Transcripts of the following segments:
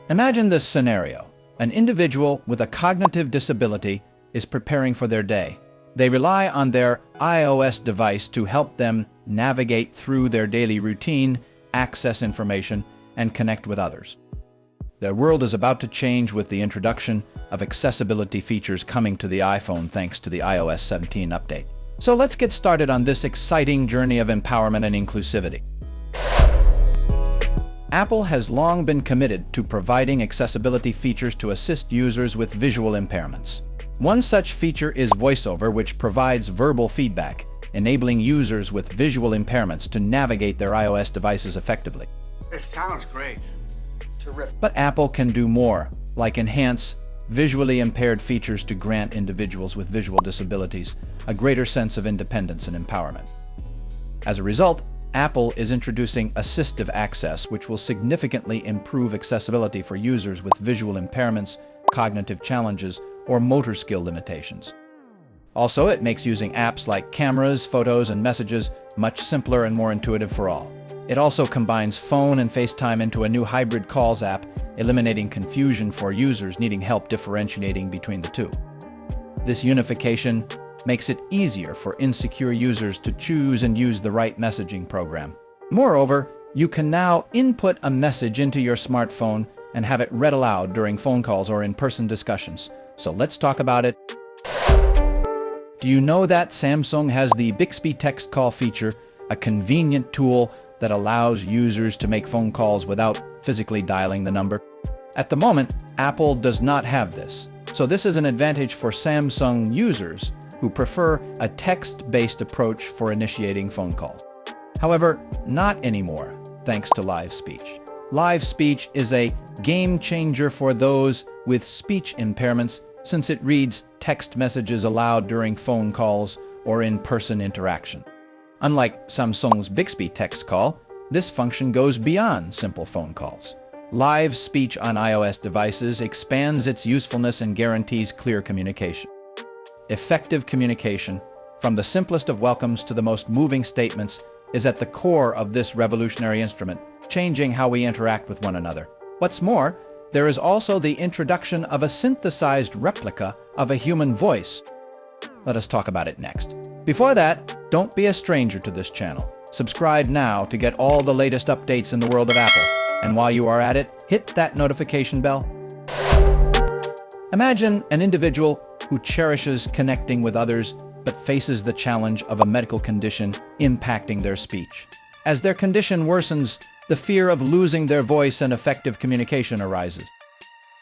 Imagine this scenario. An individual with a cognitive disability is preparing for their day. They rely on their iOS device to help them navigate through their daily routine, access information, and connect with others. Their world is about to change with the introduction of accessibility features coming to the iPhone thanks to the iOS 17 update. So let's get started on this exciting journey of empowerment and inclusivity. Apple has long been committed to providing accessibility features to assist users with visual impairments. One such feature is VoiceOver, which provides verbal feedback, enabling users with visual impairments to navigate their iOS devices effectively. It sounds great. Terrific. But Apple can do more, like enhance visually impaired features to grant individuals with visual disabilities a greater sense of independence and empowerment. As a result, Apple is introducing assistive access, which will significantly improve accessibility for users with visual impairments, cognitive challenges, or motor skill limitations. Also, it makes using apps like cameras, photos, and messages much simpler and more intuitive for all. It also combines phone and FaceTime into a new hybrid calls app, eliminating confusion for users needing help differentiating between the two. This unification makes it easier for insecure users to choose and use the right messaging program. Moreover, you can now input a message into your smartphone and have it read aloud during phone calls or in-person discussions. So let's talk about it. Do you know that Samsung has the Bixby text call feature, a convenient tool that allows users to make phone calls without physically dialing the number? At the moment, Apple does not have this. So this is an advantage for Samsung users who prefer a text-based approach for initiating phone calls. However, not anymore, thanks to live speech. Live speech is a game changer for those with speech impairments since it reads text messages aloud during phone calls or in-person interaction. Unlike Samsung's Bixby text call, this function goes beyond simple phone calls. Live speech on iOS devices expands its usefulness and guarantees clear communication. Effective communication, from the simplest of welcomes to the most moving statements, is at the core of this revolutionary instrument, changing how we interact with one another. What's more, there is also the introduction of a synthesized replica of a human voice. Let us talk about it next. Before that, don't be a stranger to this channel. Subscribe now to get all the latest updates in the world of Apple. And while you are at it, hit that notification bell. Imagine an individual who cherishes connecting with others but faces the challenge of a medical condition impacting their speech. As their condition worsens, the fear of losing their voice and effective communication arises.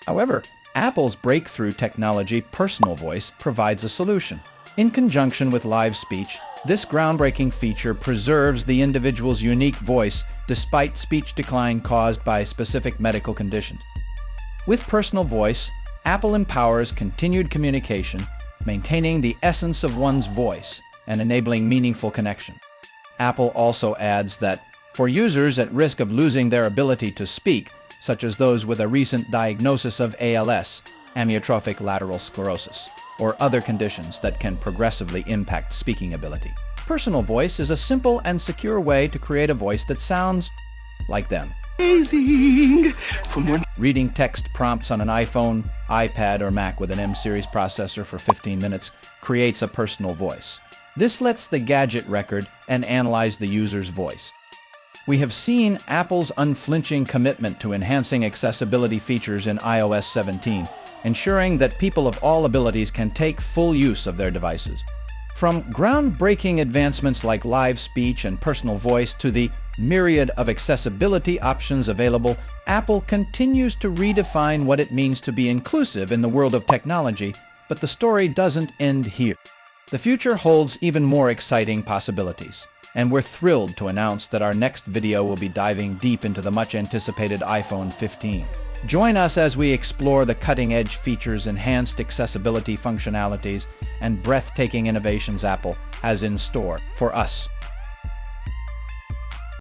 However, Apple's breakthrough technology, Personal Voice, provides a solution. In conjunction with live speech, this groundbreaking feature preserves the individual's unique voice despite speech decline caused by specific medical conditions. With Personal Voice, Apple empowers continued communication, maintaining the essence of one's voice and enabling meaningful connection. Apple also adds that for users at risk of losing their ability to speak, such as those with a recent diagnosis of ALS, amyotrophic lateral sclerosis, or other conditions that can progressively impact speaking ability, Personal Voice is a simple and secure way to create a voice that sounds like them. Amazing! Reading text prompts on an iPhone, iPad, or Mac with an M-series processor for 15 minutes creates a personal voice. This lets the gadget record and analyze the user's voice. We have seen Apple's unflinching commitment to enhancing accessibility features in iOS 17, ensuring that people of all abilities can take full use of their devices. From groundbreaking advancements like live speech and Personal Voice to the myriad of accessibility options available, Apple continues to redefine what it means to be inclusive in the world of technology, but the story doesn't end here. The future holds even more exciting possibilities, and we're thrilled to announce that our next video will be diving deep into the much-anticipated iPhone 15. Join us as we explore the cutting-edge features, enhanced accessibility functionalities, and breathtaking innovations Apple has in store for us.